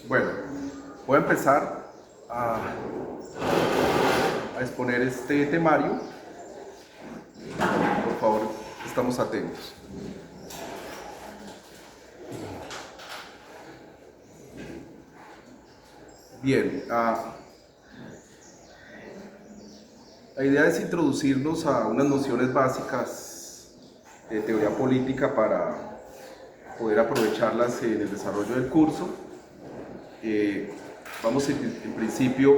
Bueno, voy a empezar a exponer este temario. Por favor, estamos atentos. Bien, la idea es introducirnos a unas nociones básicas de teoría política para poder aprovecharlas en el desarrollo del curso. Vamos en principio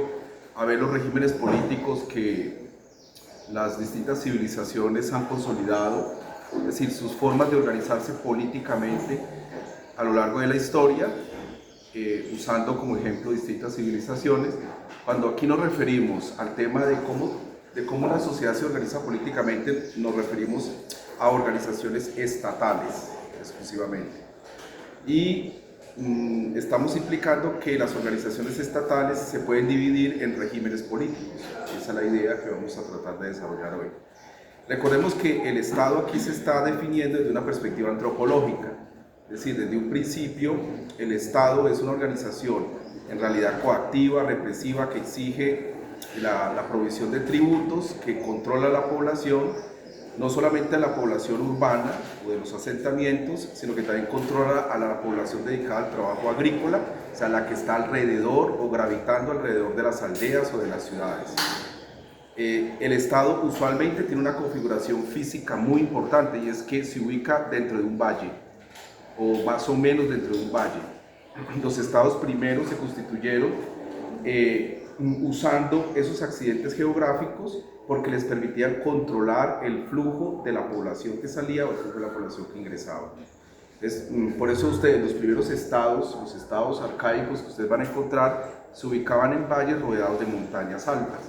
a ver los regímenes políticos que las distintas civilizaciones han consolidado, es decir, sus formas de organizarse políticamente a lo largo de la historia, usando como ejemplo distintas civilizaciones. Cuando aquí nos referimos al tema de cómo una sociedad se organiza políticamente, nos referimos a organizaciones estatales exclusivamente. Y estamos implicando que las organizaciones estatales se pueden dividir en regímenes políticos. Esa es la idea que vamos a tratar de desarrollar hoy. Recordemos que el Estado aquí se está definiendo desde una perspectiva antropológica, es decir, desde un principio el Estado es una organización en realidad coactiva, represiva, que exige la provisión de tributos, que controla a la población, no solamente a la población urbana o de los asentamientos, sino que también controla a la población dedicada al trabajo agrícola, o sea, la que está alrededor o gravitando alrededor de las aldeas o de las ciudades. El Estado usualmente tiene una configuración física muy importante, y es que se ubica dentro de un valle, o más o menos dentro de un valle. Los estados primeros se constituyeron usando esos accidentes geográficos porque les permitían controlar el flujo de la población que salía o el flujo de la población que ingresaba. Entonces, por eso ustedes, los primeros estados, los estados arcaicos que ustedes van a encontrar, se ubicaban en valles rodeados de montañas altas.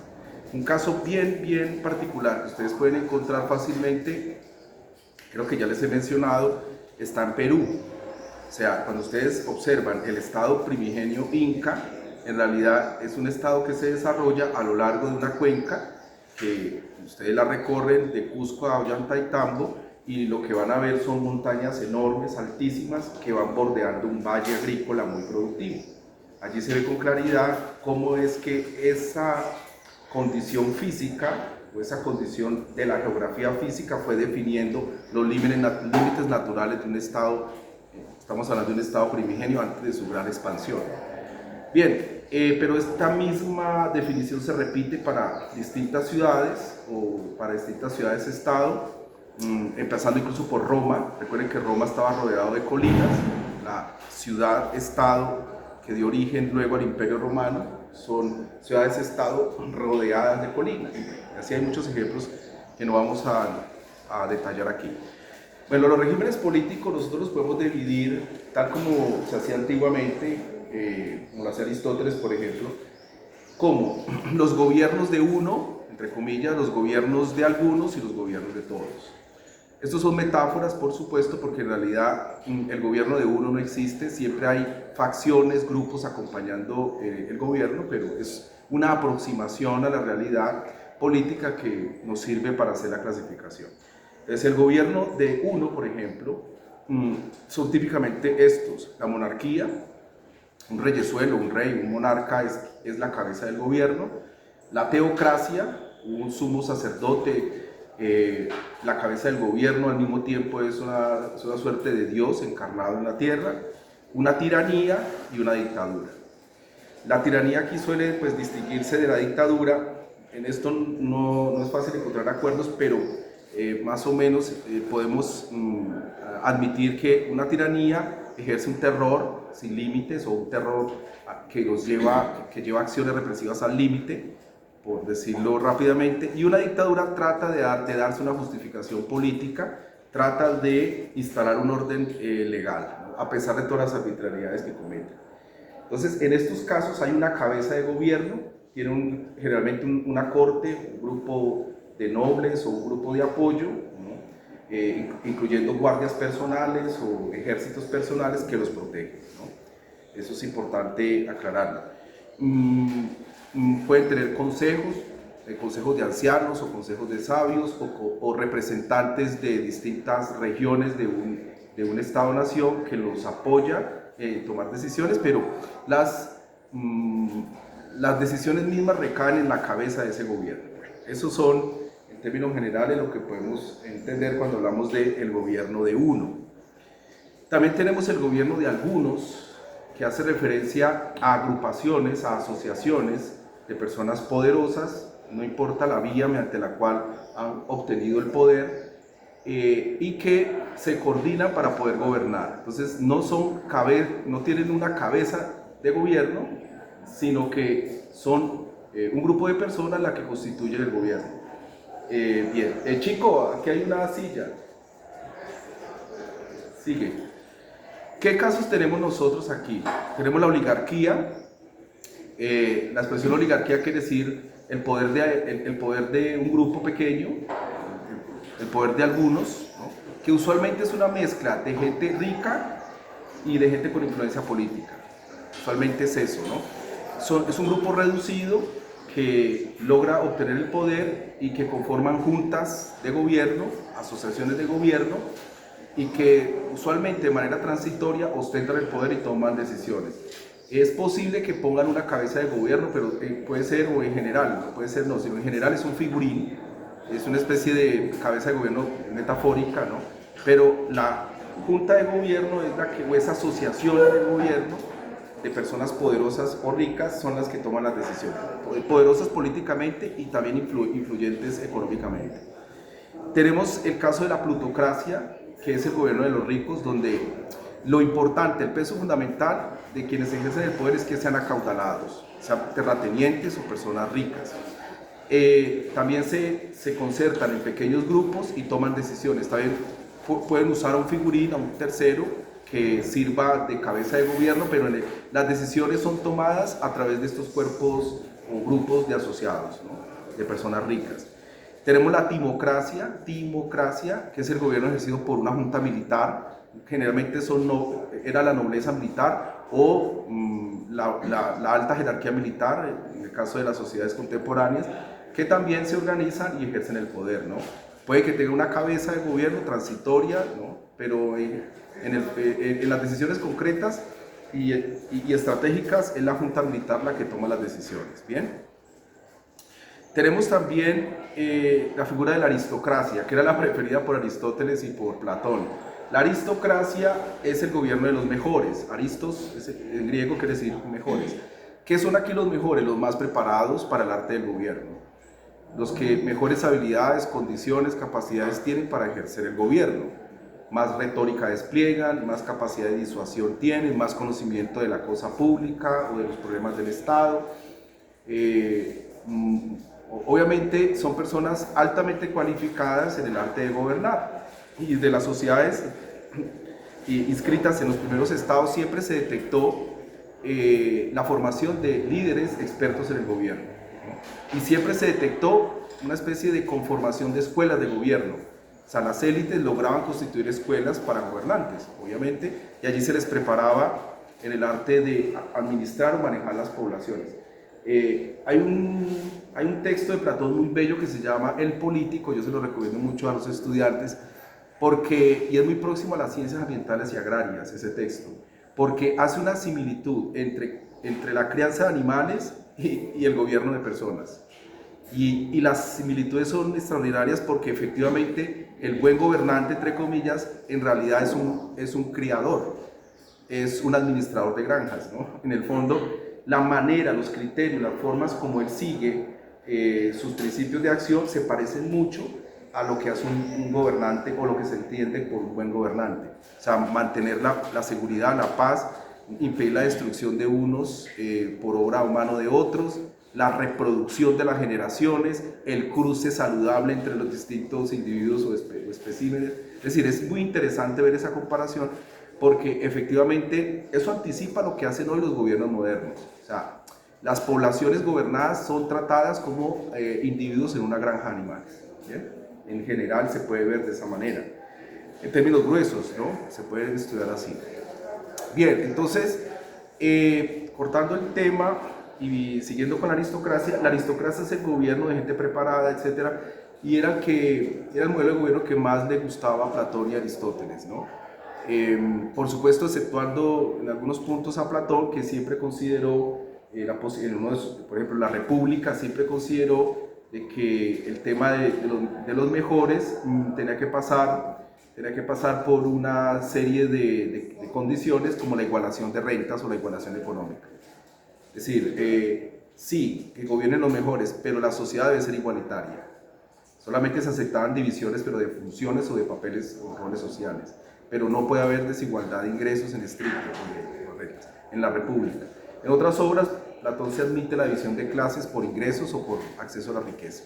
Un caso bien particular que ustedes pueden encontrar fácilmente, creo que ya les he mencionado, está en Perú. O sea, cuando ustedes observan el estado primigenio inca, en realidad es un estado que se desarrolla a lo largo de una cuenca que ustedes la recorren de Cusco a Ollantaytambo, y lo que van a ver son montañas enormes, altísimas, que van bordeando un valle agrícola muy productivo. Allí se ve con claridad cómo es que esa condición física o esa condición de la geografía física fue definiendo los límites naturales de un estado. Estamos hablando de un estado primigenio antes de su gran expansión. Bien, pero esta misma definición se repite para distintas ciudades o para distintas ciudades-estado, empezando incluso por Roma. Recuerden que Roma estaba rodeado de colinas. La ciudad-estado que dio origen luego al Imperio Romano son ciudades-estado rodeadas de colinas. Así hay muchos ejemplos que no vamos a detallar aquí. Bueno, los regímenes políticos nosotros los podemos dividir tal como se hacía antiguamente, como lo hacía Aristóteles, por ejemplo, como los gobiernos de uno, entre comillas, los gobiernos de algunos y los gobiernos de todos. Estos son metáforas, por supuesto, porque en realidad el gobierno de uno no existe, siempre hay facciones, grupos acompañando el gobierno, pero es una aproximación a la realidad política que nos sirve para hacer la clasificación. Entonces, el gobierno de uno, por ejemplo, son típicamente estos: la monarquía, un reyesuelo, un rey, un monarca es la cabeza del gobierno; la teocracia, un sumo sacerdote, la cabeza del gobierno, al mismo tiempo es una suerte de Dios encarnado en la tierra; una tiranía y una dictadura. La tiranía aquí suele distinguirse de la dictadura. En esto no es fácil encontrar acuerdos, pero más o menos podemos admitir que una tiranía ejerce un terror sin límites, o un terror que lleva acciones represivas al límite, por decirlo rápidamente, y una dictadura trata de darse una justificación política, trata de instalar un orden legal, ¿no?, a pesar de todas las arbitrariedades que cometen. Entonces, en estos casos hay una cabeza de gobierno, tiene generalmente una corte, un grupo de nobles o un grupo de apoyo, ¿no?, incluyendo guardias personales o ejércitos personales que los protegen, ¿no? Eso es importante aclararlo. Pueden tener consejos de ancianos o consejos de sabios, o representantes de distintas regiones de un Estado-nación que los apoya tomar decisiones, pero las decisiones mismas recaen en la cabeza de ese gobierno. Esos son, en términos generales, lo que podemos entender cuando hablamos del gobierno de uno. También tenemos el gobierno de algunos, que hace referencia a agrupaciones, a asociaciones de personas poderosas, no importa la vía mediante la cual han obtenido el poder, y que se coordinan para poder gobernar. Entonces no tienen una cabeza de gobierno, sino que son un grupo de personas las que constituyen el gobierno. Bien, chico, aquí hay una silla. Sigue. ¿Qué casos tenemos nosotros aquí? Tenemos la oligarquía. La expresión oligarquía quiere decir el poder de un grupo pequeño, el poder de algunos, ¿no? Que usualmente es una mezcla de gente rica y de gente con influencia política. Usualmente es eso, ¿no? Es un grupo reducido que logra obtener el poder y que conforman juntas de gobierno, asociaciones de gobierno, y que usualmente de manera transitoria ostentan el poder y toman decisiones. Es posible que pongan una cabeza de gobierno, pero puede ser, o en general, no puede ser, no, sino en general es un figurín, es una especie de cabeza de gobierno metafórica, ¿no? Pero la junta de gobierno es o esa asociación de gobierno de personas poderosas o ricas son las que toman las decisiones, poderosas políticamente y también influyentes económicamente. Tenemos el caso de la plutocracia, que es el gobierno de los ricos, donde lo importante, el peso fundamental de quienes ejercen el poder es que sean acaudalados, sean terratenientes o personas ricas. También se concertan en pequeños grupos y toman decisiones. También pueden usar a un figurín, a un tercero, que sirva de cabeza de gobierno, pero las decisiones son tomadas a través de estos cuerpos o grupos de asociados, ¿no? De personas ricas. Tenemos la timocracia, que es el gobierno ejercido por una junta militar, generalmente era la nobleza militar o la alta jerarquía militar, en el caso de las sociedades contemporáneas, que también se organizan y ejercen el poder, ¿no? Puede que tenga una cabeza de gobierno transitoria, ¿no? Pero en las decisiones concretas y estratégicas es la junta militar la que toma las decisiones. Bien. Tenemos también la figura de la aristocracia, que era la preferida por Aristóteles y por Platón. La aristocracia es el gobierno de los mejores. Aristos, en griego quiere decir mejores. ¿Qué son aquí los mejores? Los más preparados para el arte del gobierno. Los que mejores habilidades, condiciones, capacidades tienen para ejercer el gobierno. Más retórica despliegan, más capacidad de disuasión tienen, más conocimiento de la cosa pública o de los problemas del Estado. Obviamente son personas altamente cualificadas en el arte de gobernar, y de las sociedades inscritas en los primeros estados siempre se detectó la formación de líderes expertos en el gobierno, ¿no? Y siempre se detectó una especie de conformación de escuelas de gobierno. O sea, las élites lograban constituir escuelas para gobernantes, obviamente, y allí se les preparaba en el arte de administrar o manejar las poblaciones. Hay un texto de Platón muy bello que se llama El Político, yo se lo recomiendo mucho a los estudiantes, y es muy próximo a las ciencias ambientales y agrarias ese texto, porque hace una similitud entre la crianza de animales y el gobierno de personas. Y las similitudes son extraordinarias porque efectivamente el buen gobernante, entre comillas, en realidad es un criador, es un administrador de granjas, ¿no? En el fondo, la manera, los criterios, las formas como él sigue sus principios de acción se parecen mucho a lo que hace un gobernante o lo que se entiende por un buen gobernante. O sea, mantener la seguridad, la paz, impedir la destrucción de unos por obra o mano de otros, la reproducción de las generaciones, el cruce saludable entre los distintos individuos o especímenes. Es decir, es muy interesante ver esa comparación porque efectivamente eso anticipa lo que hacen hoy los gobiernos modernos. O sea, las poblaciones gobernadas son tratadas como individuos en una granja de animales, ¿bien? En general se puede ver de esa manera. En términos gruesos, ¿no? Se puede estudiar así. Bien, entonces, cortando el tema y siguiendo con la aristocracia es el gobierno de gente preparada, etcétera, y era el modelo de gobierno que más le gustaba a Platón y Aristóteles, ¿no? por supuesto exceptuando en algunos puntos a Platón, que siempre consideró, por ejemplo, la República siempre consideró de que el tema de los mejores tenía que pasar por una serie de condiciones como la igualación de rentas o la igualación económica. Es decir, sí, que gobiernen los mejores, pero la sociedad debe ser igualitaria. Solamente se aceptaban divisiones, pero de funciones o de papeles o roles sociales. Pero no puede haber desigualdad de ingresos en estricto en la República. En otras obras, Platón se admite la división de clases por ingresos o por acceso a la riqueza.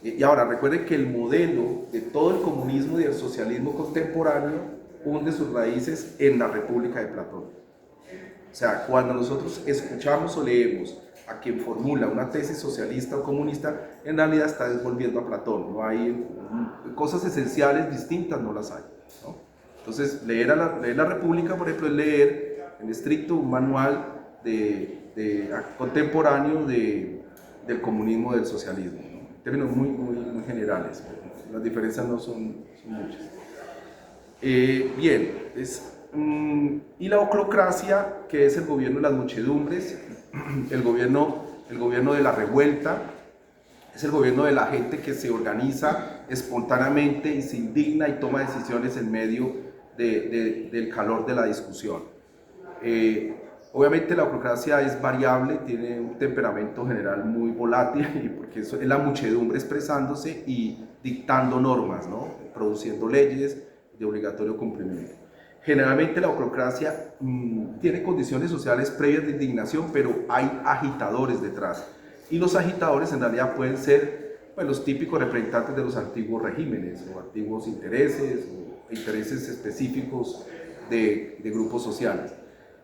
Y ahora, recuerden que el modelo de todo el comunismo y el socialismo contemporáneo hunde sus raíces en la República de Platón. O sea, cuando nosotros escuchamos o leemos a quien formula una tesis socialista o comunista, en realidad está desvolviendo a Platón. No hay cosas esenciales distintas, no las hay, ¿no? Entonces, leer la República, por ejemplo, es leer en estricto un manual contemporáneo del comunismo, del socialismo, ¿no? En términos muy generales. Las diferencias no son muchas. Bien, y la oclocracia, que es el gobierno de las muchedumbres, el gobierno de la revuelta, es el gobierno de la gente que se organiza espontáneamente y se indigna y toma decisiones en medio del calor de la discusión. Obviamente la oclocracia es variable, tiene un temperamento general muy volátil, porque eso es la muchedumbre expresándose y dictando normas, ¿no? Produciendo leyes de obligatorio cumplimiento. Generalmente la oclocracia tiene condiciones sociales previas de indignación, pero hay agitadores detrás. Y los agitadores en realidad pueden ser los típicos representantes de los antiguos regímenes, o antiguos intereses, o intereses específicos de grupos sociales.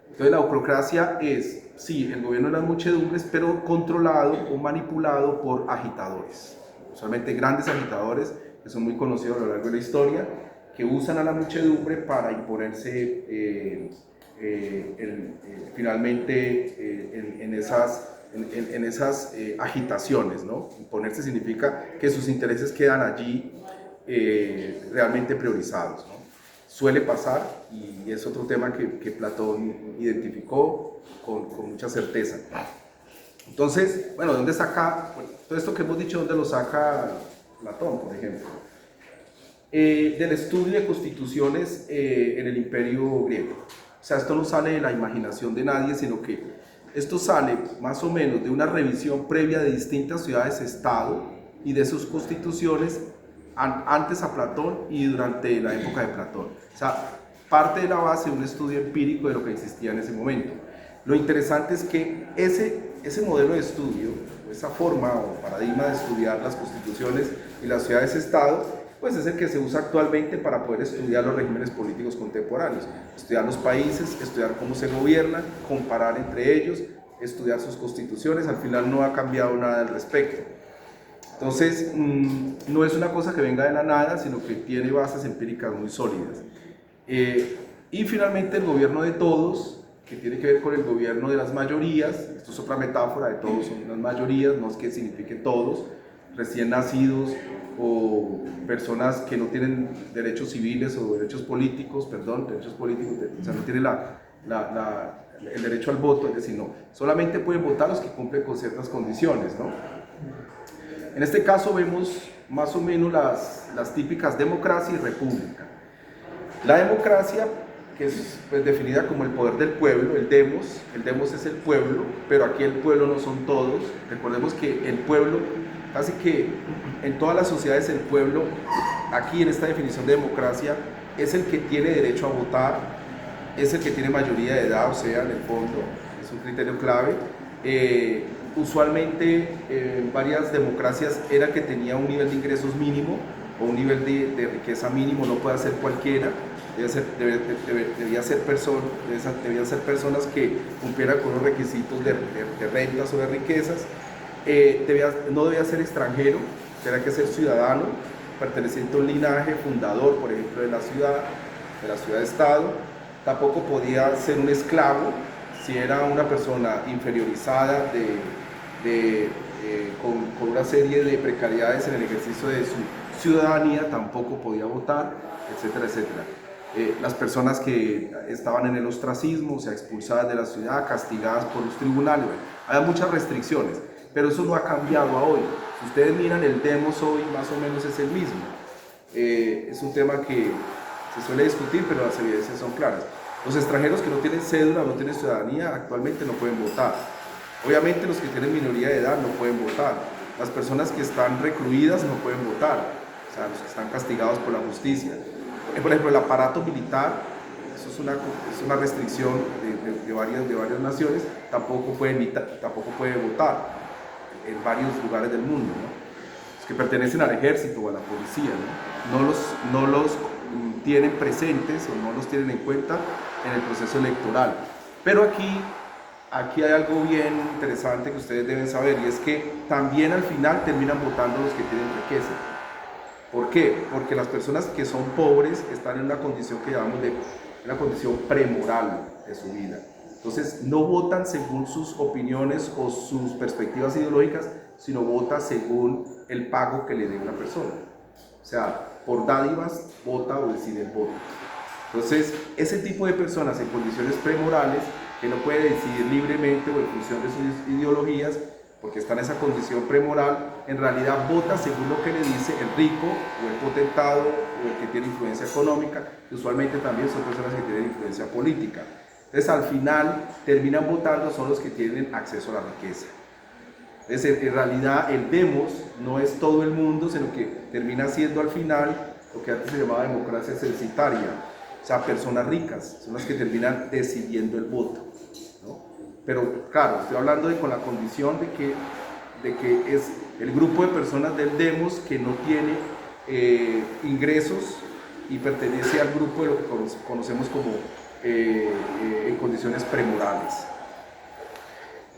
Entonces la oclocracia es, sí, el gobierno de las muchedumbres, pero controlado o manipulado por agitadores. Usualmente grandes agitadores, que son muy conocidos a lo largo de la historia, que usan a la muchedumbre para imponerse finalmente en esas agitaciones, ¿no? Imponerse significa que sus intereses quedan allí realmente priorizados, ¿no? Suele pasar, y es otro tema que Platón identificó con mucha certeza. Entonces, bueno, ¿de dónde saca? Bueno, todo esto que hemos dicho, ¿dónde lo saca Platón, por ejemplo? Del estudio de constituciones en el Imperio griego. O sea, esto no sale de la imaginación de nadie, sino que esto sale más o menos de una revisión previa de distintas ciudades-estado y de sus constituciones antes a Platón y durante la época de Platón. O sea, parte de la base de un estudio empírico de lo que existía en ese momento. Lo interesante es que ese modelo de estudio, esa forma o paradigma de estudiar las constituciones y las ciudades-estado, pues es el que se usa actualmente para poder estudiar los regímenes políticos contemporáneos, estudiar los países, estudiar cómo se gobiernan, comparar entre ellos, estudiar sus constituciones. Al final no ha cambiado nada al respecto. Entonces, no es una cosa que venga de la nada, sino que tiene bases empíricas muy sólidas. Y finalmente el gobierno de todos, que tiene que ver con el gobierno de las mayorías. Esto es otra metáfora, de todos son las mayorías, no es que signifique todos, recién nacidos o personas que no tienen derechos civiles o derechos políticos, o sea, no tienen el derecho al voto, es decir, no, solamente pueden votar los que cumplen con ciertas condiciones, ¿no? En este caso vemos más o menos las típicas democracia y república. La democracia, que es pues, definida como el poder del pueblo, el demos es el pueblo, pero aquí el pueblo no son todos. Recordemos que el pueblo, casi que en todas las sociedades el pueblo, aquí en esta definición de democracia, es el que tiene derecho a votar, es el que tiene mayoría de edad, o sea, en el fondo, es un criterio clave. Usualmente en varias democracias era que tenía un nivel de ingresos mínimo o un nivel de riqueza mínimo, no puede ser cualquiera, debían ser personas que cumplieran con los requisitos de rentas o de riquezas. No debía ser extranjero, tenía que ser ciudadano, perteneciente a un linaje fundador, por ejemplo, de la ciudad-estado. Tampoco podía ser un esclavo, si era una persona inferiorizada con una serie de precariedades en el ejercicio de su ciudadanía, tampoco podía votar, etcétera, etcétera. las personas que estaban en el ostracismo, o sea, expulsadas de la ciudad, castigadas por los tribunales. Bueno, hay muchas restricciones, pero eso no ha cambiado a hoy. Si ustedes miran el demos hoy, más o menos es el mismo. Es un tema que se suele discutir, pero las evidencias son claras. Los extranjeros que no tienen cédula, no tienen ciudadanía, actualmente no pueden votar. Obviamente los que tienen minoría de edad no pueden votar. Las personas que están recluidas no pueden votar, o sea, los que están castigados por la justicia. Por ejemplo, el aparato militar, eso es una restricción de varias naciones, tampoco puede votar en varios lugares del mundo, ¿no? Los que pertenecen al ejército o a la policía, ¿no? No los tienen presentes o no los tienen en cuenta en el proceso electoral. Pero aquí hay algo bien interesante que ustedes deben saber, y es que también al final terminan votando los que tienen riqueza. ¿Por qué? Porque las personas que son pobres están en una condición que llamamos de una condición premoral de su vida. Entonces no votan según sus opiniones o sus perspectivas ideológicas, sino votan según el pago que le dé una persona. O sea, por dádivas vota o decide el voto. Entonces, ese tipo de personas en condiciones premorales, que no puede decidir libremente o en función de sus ideologías, porque está en esa condición premoral, en realidad vota según lo que le dice el rico o el potentado o el que tiene influencia económica, que usualmente también son personas que tienen influencia política. Entonces, al final, terminan votando son los que tienen acceso a la riqueza. Entonces, en realidad, el demos no es todo el mundo, sino que termina siendo al final lo que antes se llamaba democracia censitaria. O sea, personas ricas son las que terminan decidiendo el voto, ¿no? Pero claro, estoy hablando con la condición de que es el grupo de personas del demos que no tiene ingresos y pertenece al grupo de lo que conocemos como en condiciones premorales.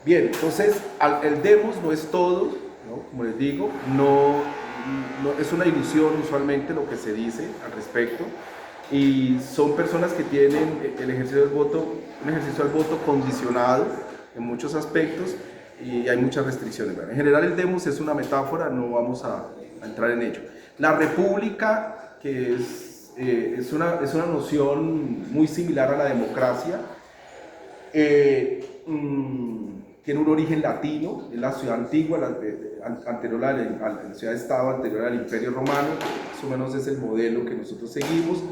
Bien, entonces el demos no es todo, ¿no? Como les digo, no es una ilusión usualmente lo que se dice al respecto, y son personas que tienen el ejercicio del voto, un ejercicio del voto condicionado en muchos aspectos, y hay muchas restricciones. En general el demos es una metáfora, no vamos a entrar en ello. La república, que es una noción muy similar a la democracia, tiene un origen latino, es la ciudad antigua, anterior a la ciudad-estado, anterior al Imperio Romano. Más o menos es el modelo que nosotros seguimos,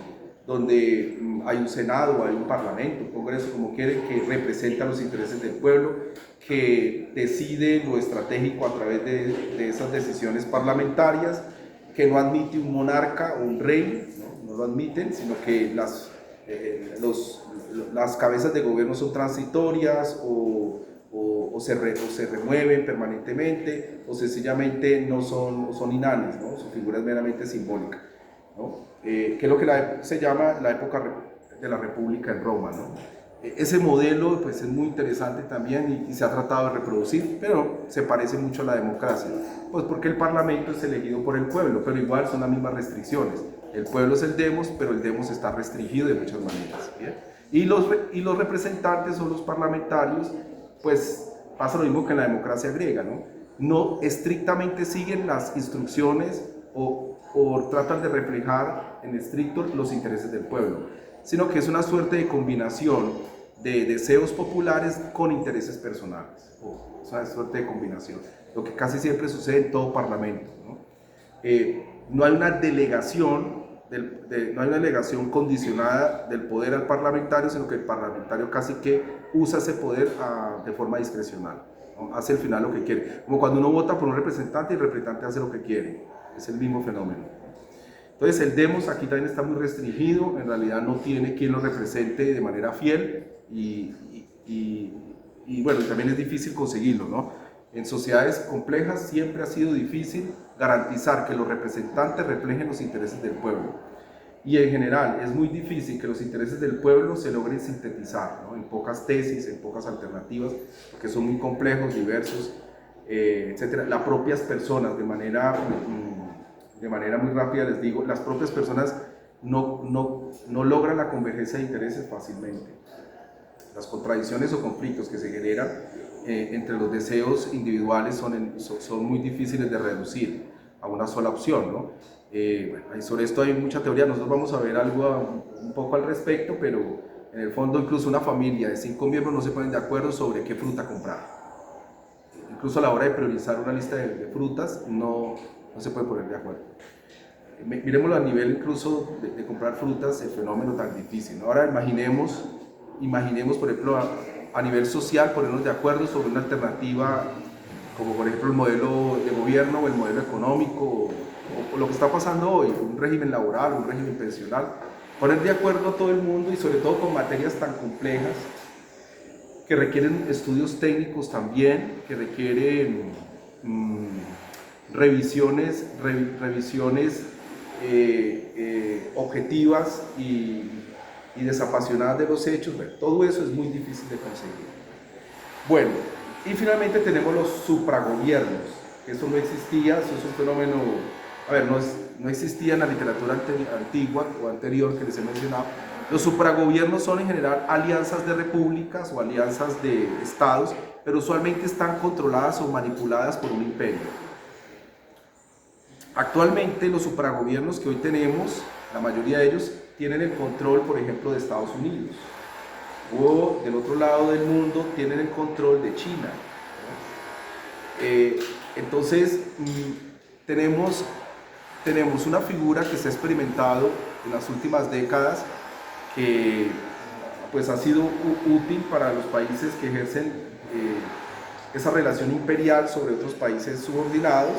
donde hay un senado, hay un parlamento, un congreso, como quieren, que representa los intereses del pueblo, que decide lo estratégico a través de esas decisiones parlamentarias, que no admite un monarca o un rey, no lo admiten, sino que las cabezas de gobierno son transitorias o se remueven permanentemente, o sencillamente no son inanes, ¿no? Su figura es meramente simbólica, ¿no? Que es lo que se llama la época de la República en Roma, ¿no? Ese modelo pues, es muy interesante también y se ha tratado de reproducir, pero se parece mucho a la democracia, pues porque el parlamento es elegido por el pueblo, pero igual son las mismas restricciones. El pueblo es el demos, pero el demos está restringido de muchas maneras, ¿bien? Y los representantes o los parlamentarios, pues pasa lo mismo que en la democracia griega, ¿no? No estrictamente siguen las instrucciones o tratan de reflejar en estricto los intereses del pueblo, sino que es una suerte de combinación de deseos populares con intereses personales. Es una suerte de combinación, lo que casi siempre sucede en todo parlamento, ¿no? No hay una delegación no hay una delegación condicionada del poder al parlamentario, sino que el parlamentario casi que usa ese poder de forma discrecional, ¿no? Hace al final lo que quiere, como cuando uno vota por un representante y el representante hace lo que quiere, es el mismo fenómeno. Entonces el demos aquí también está muy restringido, en realidad no tiene quien lo represente de manera fiel y bueno, también es difícil conseguirlo, ¿no? En sociedades complejas siempre ha sido difícil garantizar que los representantes reflejen los intereses del pueblo. Y en general es muy difícil que los intereses del pueblo se logren sintetizar, ¿no? En pocas tesis, en pocas alternativas, porque son muy complejos, diversos, etc. Las propias personas, de manera muy rápida les digo, las propias personas no logran la convergencia de intereses fácilmente. Las contradicciones o conflictos que se generan entre los deseos individuales son muy difíciles de reducir. a una sola opción, ¿no? Bueno, sobre esto hay mucha teoría, nosotros vamos a ver algo un poco al respecto, pero en el fondo incluso una familia de 5 miembros no se ponen de acuerdo sobre qué fruta comprar. Incluso a la hora de priorizar una lista de frutas no se puede poner de acuerdo. Miremoslo a nivel incluso de comprar frutas, el fenómeno tan difícil, ¿no? Ahora imaginemos por ejemplo a nivel social ponernos de acuerdo sobre una alternativa como por ejemplo el modelo de gobierno o el modelo económico o lo que está pasando hoy, un régimen laboral, un régimen pensional, poner de acuerdo a todo el mundo y sobre todo con materias tan complejas que requieren estudios técnicos también, que requieren revisiones objetivas y desapasionadas de los hechos. Bueno, todo eso es muy difícil de conseguir. Bueno, y finalmente tenemos los supragobiernos. Eso no existía, eso es un fenómeno, a ver, no existía en la literatura antigua o anterior que les he mencionado. Los supragobiernos son en general alianzas de repúblicas o alianzas de estados, pero usualmente están controladas o manipuladas por un imperio. Actualmente los supragobiernos que hoy tenemos, la mayoría de ellos tienen el control, por ejemplo, de Estados Unidos, o del otro lado del mundo tienen el control de China. Entonces tenemos una figura que se ha experimentado en las últimas décadas que pues ha sido útil para los países que ejercen esa relación imperial sobre otros países subordinados.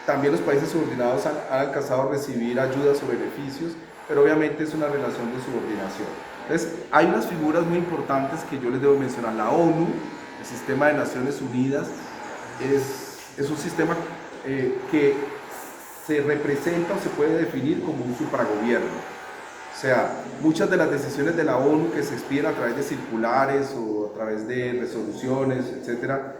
También los países subordinados han alcanzado a recibir ayudas o beneficios, pero obviamente es una relación de subordinación. Entonces, hay unas figuras muy importantes que yo les debo mencionar. La ONU, el Sistema de Naciones Unidas, es un sistema que se representa o se puede definir como un supragobierno. O sea, muchas de las decisiones de la ONU que se expiden a través de circulares o a través de resoluciones, etcétera,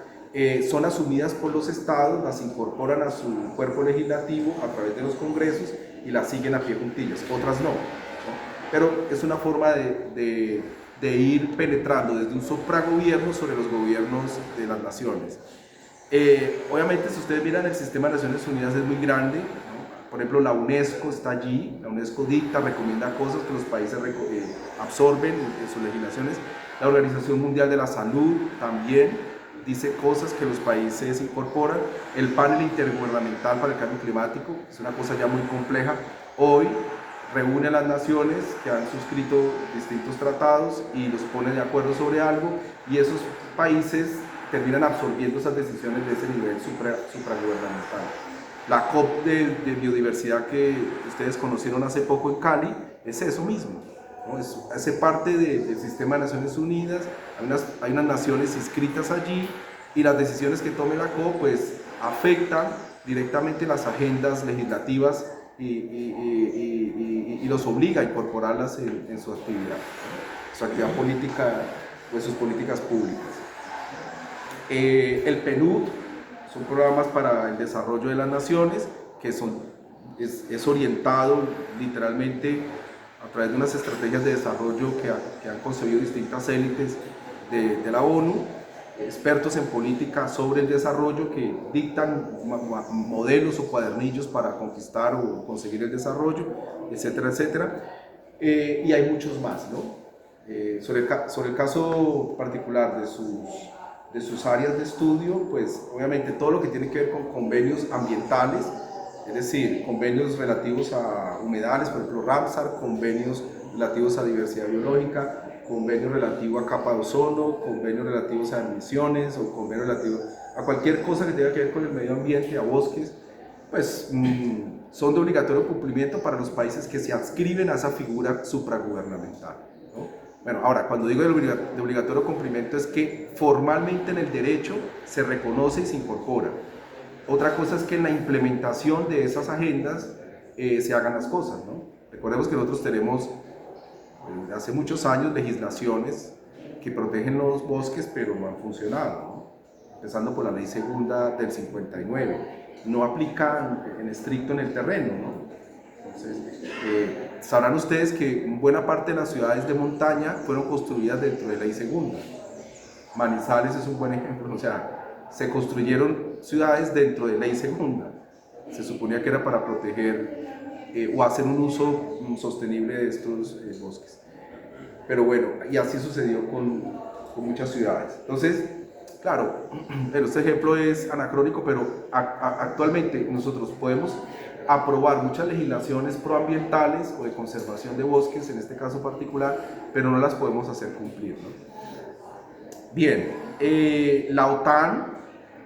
son asumidas por los estados, las incorporan a su cuerpo legislativo a través de los congresos y las siguen a pie juntillas, otras no, ¿no? Pero es una forma de ir penetrando desde un supragobierno sobre los gobiernos de las naciones. Obviamente, si ustedes miran el sistema de Naciones Unidas es muy grande, ¿no? Por ejemplo, la UNESCO está allí, la UNESCO dicta, recomienda cosas que los países absorben en sus legislaciones. La Organización Mundial de la Salud también dice cosas que los países incorporan. El panel intergubernamental para el cambio climático es una cosa ya muy compleja. Hoy reúne a las naciones que han suscrito distintos tratados y los pone de acuerdo sobre algo, y esos países terminan absorbiendo esas decisiones de ese nivel supragubernamental. La COP de biodiversidad que ustedes conocieron hace poco en Cali es eso mismo, ¿no? Hace parte del sistema de Naciones Unidas, hay unas naciones inscritas allí, y las decisiones que tome la COP pues afectan directamente las agendas legislativas y los obliga a incorporarlas en su actividad, ¿no? Su actividad política o sus políticas públicas. El PNUD son programas para el desarrollo de las naciones, que es orientado literalmente a través de unas estrategias de desarrollo que han concebido distintas élites de la ONU, expertos en política sobre el desarrollo que dictan modelos o cuadernillos para conquistar o conseguir el desarrollo, etcétera, etcétera. Y hay muchos más, ¿no? Sobre el caso particular de sus áreas de estudio, pues obviamente todo lo que tiene que ver con convenios ambientales, es decir, convenios relativos a humedales, por ejemplo Ramsar, convenios relativos a diversidad biológica, convenios relativos a capa de ozono, convenios relativos a emisiones o convenios relativos a cualquier cosa que tenga que ver con el medio ambiente, a bosques, pues son de obligatorio cumplimiento para los países que se adscriben a esa figura supragubernamental, ¿no? Bueno, ahora, cuando digo de obligatorio cumplimiento es que formalmente en el derecho se reconoce y se incorpora. Otra cosa es que en la implementación de esas agendas se hagan las cosas, ¿no? Recordemos que nosotros tenemos hace muchos años legislaciones que protegen los bosques, pero no han funcionado, ¿no? Empezando por la ley segunda del 59. No aplica en estricto en el terreno, ¿no? Entonces, sabrán ustedes que buena parte de las ciudades de montaña fueron construidas dentro de ley segunda. Manizales es un buen ejemplo, o sea, se construyeron ciudades dentro de ley segunda. se suponía que era para proteger o hacer un uso sostenible de estos bosques. Pero bueno, y así sucedió con muchas ciudades. Entonces, claro, este ejemplo es anacrónico, pero actualmente nosotros podemos aprobar muchas legislaciones proambientales o de conservación de bosques, en este caso particular, pero no las podemos hacer cumplir, ¿no? Bien, la OTAN,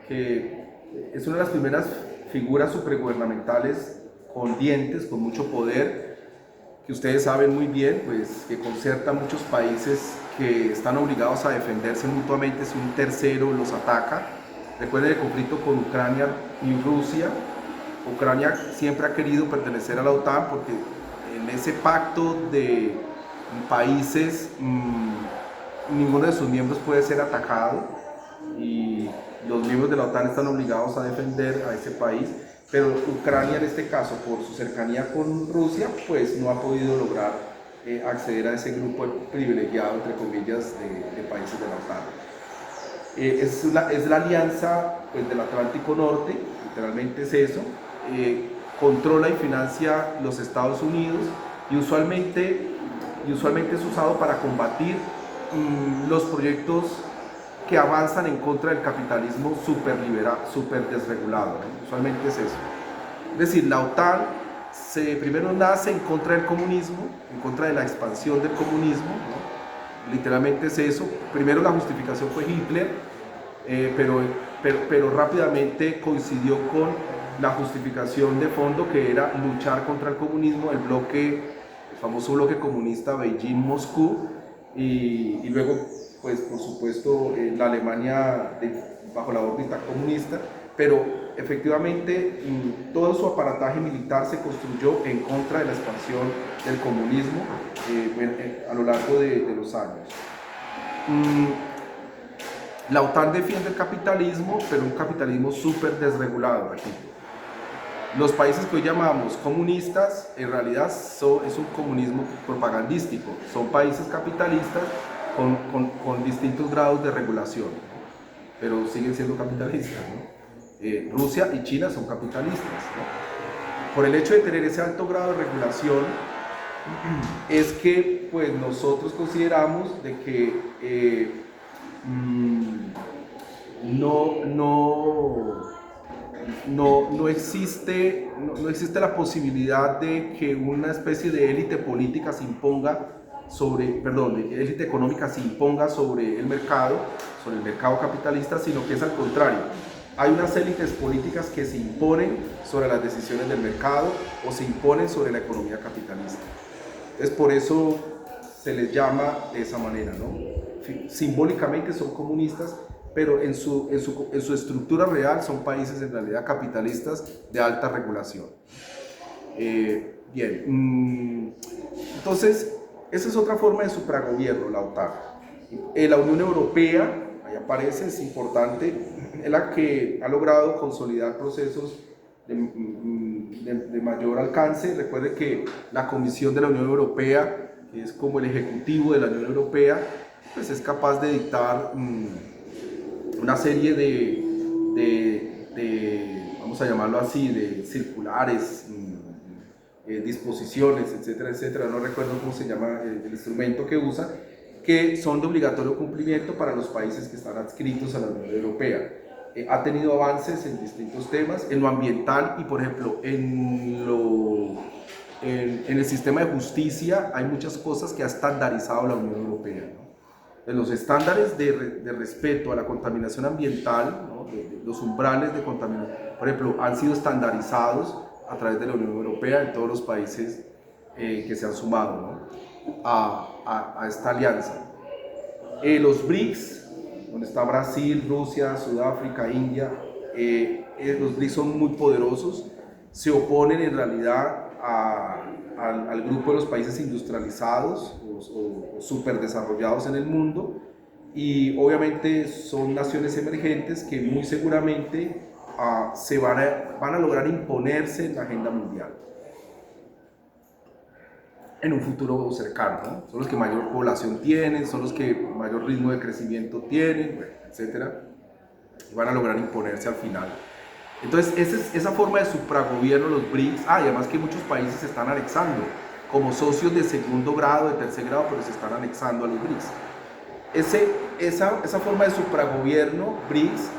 que es una de las primeras figuras supragubernamentales con dientes, con mucho poder, que ustedes saben muy bien, pues que concerta muchos países que están obligados a defenderse mutuamente si un tercero los ataca. Recuerden el conflicto con Ucrania y Rusia. Ucrania siempre ha querido pertenecer a la OTAN porque en ese pacto de países ninguno de sus miembros puede ser atacado y los miembros de la OTAN están obligados a defender a ese país, pero Ucrania en este caso, por su cercanía con Rusia, pues no ha podido lograr acceder a ese grupo privilegiado, entre comillas, de países de la OTAN. Es la alianza pues, del Atlántico Norte, literalmente es eso, controla y financia los Estados Unidos y usualmente es usado para combatir los proyectos que avanzan en contra del capitalismo super desregulado, ¿no? Usualmente es eso. Es decir, la OTAN primero nace en contra del comunismo, en contra de la expansión del comunismo, ¿no? Literalmente es eso. Primero la justificación fue Hitler, pero rápidamente coincidió con la justificación de fondo, que era luchar contra el comunismo, el famoso bloque comunista Beijing-Moscú, y luego, pues por supuesto, la Alemania bajo la órbita comunista, pero efectivamente todo su aparataje militar se construyó en contra de la expansión del comunismo a lo largo de los años. La OTAN defiende el capitalismo, pero un capitalismo súper desregulado. Los países que hoy llamamos comunistas, en realidad es un comunismo propagandístico. Son países capitalistas con distintos grados de regulación, pero siguen siendo capitalistas, ¿no? Rusia y China son capitalistas, ¿no? Por el hecho de tener ese alto grado de regulación, es que pues, nosotros consideramos de que no existe la posibilidad de que una especie de élite política se imponga de élite económica se imponga sobre el mercado capitalista, sino que es al contrario. Hay unas élites políticas que se imponen sobre las decisiones del mercado o se imponen sobre la economía capitalista. Entonces, por eso se les llama de esa manera, ¿no? Simbólicamente son comunistas, pero en su estructura real son países en realidad capitalistas de alta regulación. Bien, entonces esa es otra forma de supragobierno, la OTAN. La Unión Europea, ahí aparece, es importante, es la que ha logrado consolidar procesos de mayor alcance. Recuerde que la Comisión de la Unión Europea, que es como el ejecutivo de la Unión Europea, pues es capaz de dictar una serie vamos a llamarlo así, de circulares, disposiciones, etcétera, etcétera. No recuerdo cómo se llama el instrumento que usa, que son de obligatorio cumplimiento para los países que están adscritos a la Unión Europea. Ha tenido avances en distintos temas, en lo ambiental y, por ejemplo, en el sistema de justicia hay muchas cosas que ha estandarizado la Unión Europea, ¿no? Los estándares de respeto a la contaminación ambiental, ¿no? Los umbrales de contaminación, por ejemplo, han sido estandarizados a través de la Unión Europea en todos los países que se han sumado, ¿no? a esta alianza. Los BRICS, donde está Brasil, Rusia, Sudáfrica, India, los BRICS son muy poderosos, se oponen en realidad al grupo de los países industrializados o superdesarrollados en el mundo, y obviamente son naciones emergentes que muy seguramente van a lograr imponerse en la agenda mundial en un futuro cercano, ¿no? Son los que mayor población tienen, son los que mayor ritmo de crecimiento tienen, bueno, etcétera, y van a lograr imponerse al final. Entonces, esa forma de supragobierno, los BRICS, y además que muchos países se están anexando, como socios de segundo grado, de tercer grado, pero se están anexando a los BRICS. Esa forma de supragobierno, BRICS,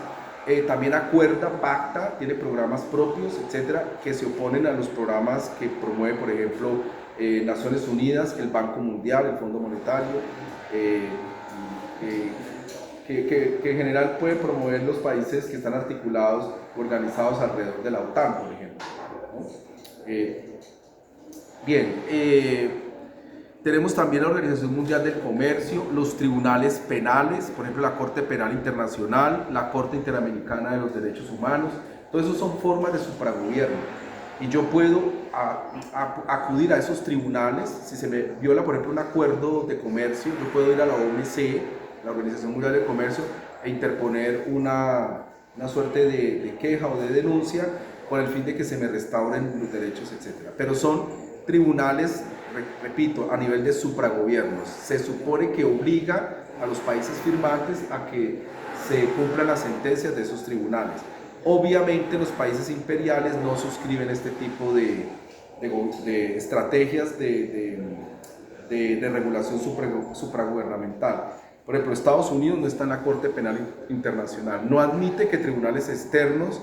también acuerda, pacta, tiene programas propios, etcétera, que se oponen a los programas que promueve, por ejemplo, Naciones Unidas, el Banco Mundial, el Fondo Monetario, que en general pueden promover los países que están articulados, organizados alrededor de la OTAN, por ejemplo, ¿no? Tenemos también la Organización Mundial del Comercio, los tribunales penales, por ejemplo la Corte Penal Internacional, la Corte Interamericana de los Derechos Humanos. Todo eso son formas de supragobierno. Y yo puedo acudir a esos tribunales, si se me viola, por ejemplo, un acuerdo de comercio, yo puedo ir a la OMC, la Organización Mundial del Comercio, e interponer una suerte de queja o de denuncia con el fin de que se me restauren los derechos, etc. Pero son tribunales, repito, a nivel de supragobiernos. Se supone que obliga a los países firmantes a que se cumplan las sentencias de esos tribunales. Obviamente los países imperiales no suscriben este tipo de estrategias de regulación supragubernamental. Por ejemplo, Estados Unidos no está en la Corte Penal Internacional, no admite que tribunales externos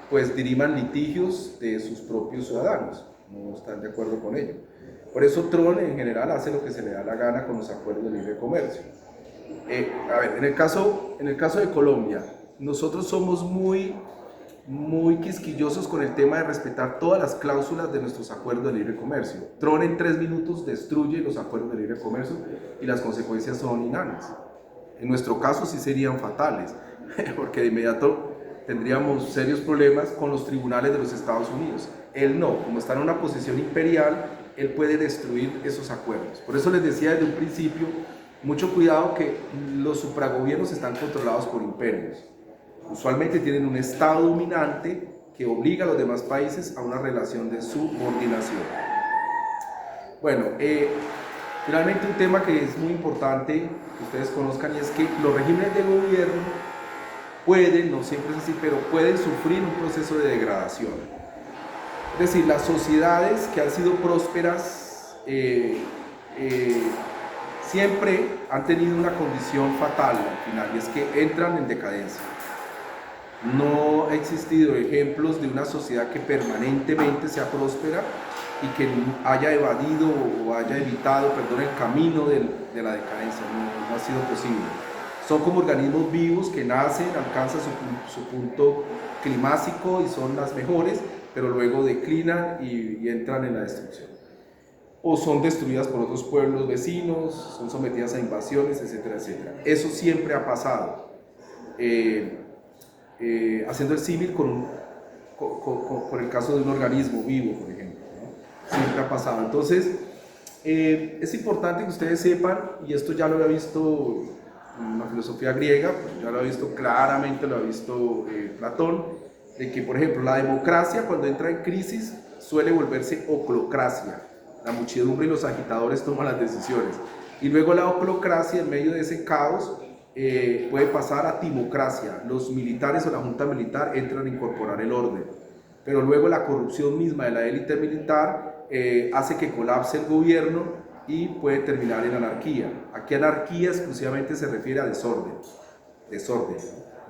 pues diriman litigios de sus propios ciudadanos, no están de acuerdo con ello. Por eso Trump en general hace lo que se le da la gana con los acuerdos de libre comercio. En el caso de Colombia, nosotros somos muy quisquillosos con el tema de respetar todas las cláusulas de nuestros acuerdos de libre comercio. Trump en 3 minutos destruye los acuerdos de libre comercio y las consecuencias son innanas. En nuestro caso sí serían fatales, porque de inmediato tendríamos serios problemas con los tribunales de los Estados Unidos. Él no, como está en una posición imperial, él puede destruir esos acuerdos. Por eso les decía desde un principio, mucho cuidado que los supragobiernos están controlados por imperios. Usualmente tienen un estado dominante que obliga a los demás países a una relación de subordinación. Bueno, finalmente un tema que es muy importante que ustedes conozcan, y es que los regímenes de gobierno pueden, no siempre es así, pero pueden sufrir un proceso de degradación. Es decir, las sociedades que han sido prósperas siempre han tenido una condición fatal al final, y es que entran en decadencia. No ha existido ejemplos de una sociedad que permanentemente sea próspera y que haya evadido o haya evitado, el camino de la decadencia. No ha sido posible. Son como organismos vivos que nacen, alcanzan su punto climático y son las mejores, pero luego declinan y entran en la destrucción. O son destruidas por otros pueblos vecinos, son sometidas a invasiones, etcétera, etcétera. Eso siempre ha pasado. Haciendo el símil con el caso de un organismo vivo, por ejemplo, ¿no? Siempre ha pasado. Entonces, es importante que ustedes sepan, y esto ya lo había visto en la filosofía griega, ya lo ha visto claramente, lo ha visto Platón, de que, por ejemplo, la democracia cuando entra en crisis suele volverse oclocracia. La muchedumbre y los agitadores toman las decisiones. Y luego la oclocracia, en medio de ese caos, puede pasar a timocracia. Los militares o la junta militar entran a incorporar el orden, pero luego la corrupción misma de la élite militar hace que colapse el gobierno y puede terminar en anarquía. Aquí anarquía exclusivamente se refiere a desorden,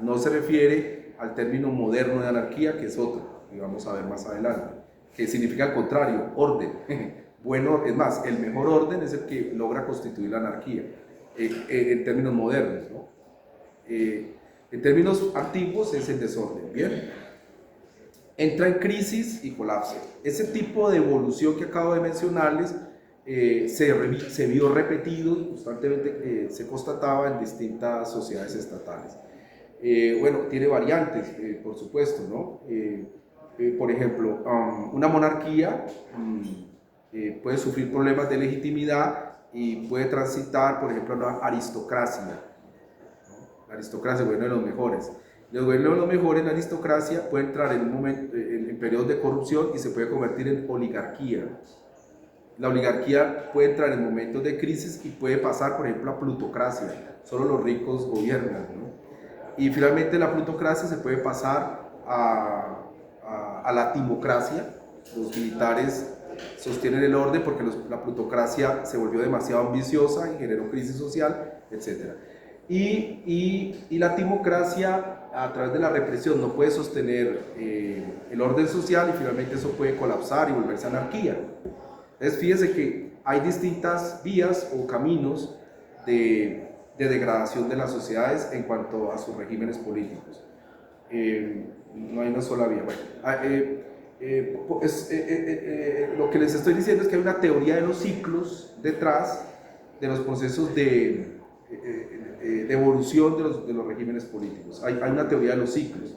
no se refiere al término moderno de anarquía, que es otro, y vamos a ver más adelante, que significa al contrario, orden. Bueno, es más, el mejor orden es el que logra constituir la anarquía. En términos modernos, ¿no? En términos antiguos es el desorden, ¿bien? Entra en crisis y colapsa. Ese tipo de evolución que acabo de mencionarles se vio repetido y constantemente se constataba en distintas sociedades estatales. Bueno, tiene variantes, por supuesto, ¿no? Por ejemplo, una monarquía puede sufrir problemas de legitimidad y puede transitar, por ejemplo, a una aristocracia. La aristocracia, el gobierno de los mejores. El gobierno de los mejores, la aristocracia, puede entrar en un momento, en periodos de corrupción y se puede convertir en oligarquía. La oligarquía puede entrar en momentos de crisis y puede pasar, por ejemplo, a plutocracia. Solo los ricos gobiernan, ¿no? Y finalmente la plutocracia se puede pasar a a la timocracia. Los militares sostienen el orden porque la plutocracia se volvió demasiado ambiciosa y generó crisis social, etc. Y la timocracia, a través de la represión, no puede sostener el orden social y finalmente eso puede colapsar y volverse anarquía. Entonces, fíjense que hay distintas vías o caminos de degradación de las sociedades en cuanto a sus regímenes políticos. No hay una sola vía. Bueno, lo que les estoy diciendo es que hay una teoría de los ciclos detrás de los procesos de evolución de los regímenes políticos. Hay una teoría de los ciclos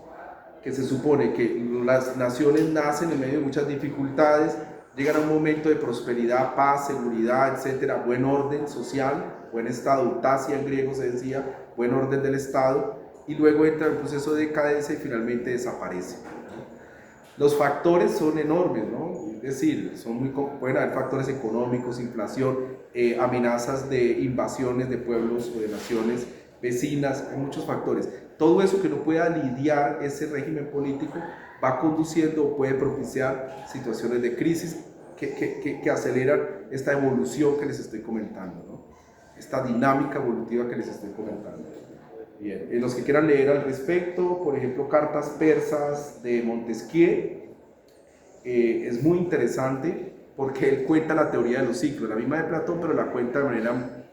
que se supone que las naciones nacen en medio de muchas dificultades, llegan a un momento de prosperidad, paz, seguridad, etcétera, buen orden social, buen estado, eutasia en griego se decía, buen orden del estado, y luego entra en un proceso de decadencia y finalmente desaparece. Los factores son enormes, ¿no? Es decir, pueden haber factores económicos, inflación, amenazas de invasiones de pueblos o de naciones vecinas, hay muchos factores. Todo eso que no pueda lidiar ese régimen político va conduciendo o puede propiciar situaciones de crisis que aceleran esta evolución que les estoy comentando, ¿no? Esta dinámica evolutiva que les estoy comentando. Bien, los que quieran leer al respecto, por ejemplo, Cartas persas de Montesquieu, es muy interesante porque él cuenta la teoría de los ciclos, la misma de Platón, pero la cuenta de manera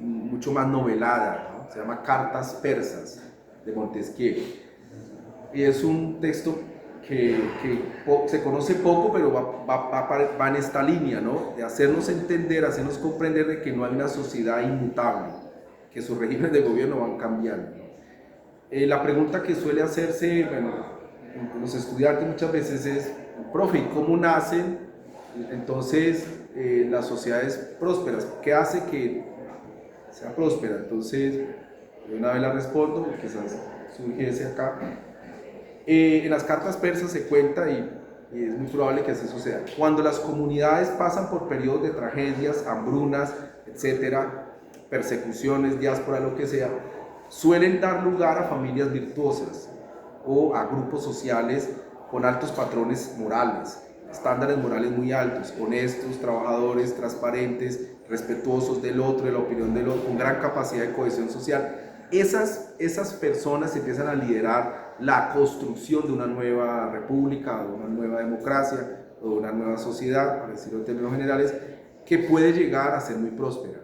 mucho más novelada, ¿no? Se llama Cartas persas de Montesquieu. Y es un texto que se conoce poco, pero va en esta línea, ¿no? De hacernos entender, hacernos comprender de que no hay una sociedad inmutable, que sus regímenes de gobierno van cambiando. La pregunta que suele hacerse, bueno, los estudiantes muchas veces es, profe, ¿cómo nacen entonces las sociedades prósperas? ¿Qué hace que sea próspera? Entonces, de una vez la respondo, quizás surge ese acá. En las cartas persas se cuenta, y es muy probable que así suceda, cuando las comunidades pasan por periodos de tragedias, hambrunas, etcétera, persecuciones, diáspora, lo que sea, suelen dar lugar a familias virtuosas o a grupos sociales con altos patrones morales, estándares morales muy altos, honestos, trabajadores, transparentes, respetuosos del otro, de la opinión del otro, con gran capacidad de cohesión social. Esas personas empiezan a liderar la construcción de una nueva república, de una nueva democracia, o de una nueva sociedad, para decirlo en términos generales, que puede llegar a ser muy próspera.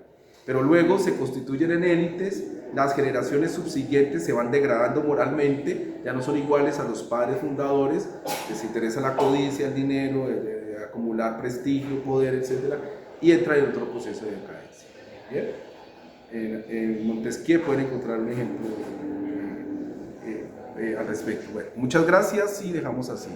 Pero luego se constituyen en élites, las generaciones subsiguientes se van degradando moralmente, ya no son iguales a los padres fundadores, les interesa la codicia, el dinero, de acumular prestigio, poder, etc. Y entra en otro proceso de decadencia. ¿Bien? En Montesquieu pueden encontrar un ejemplo al respecto. Bueno, muchas gracias y dejamos así.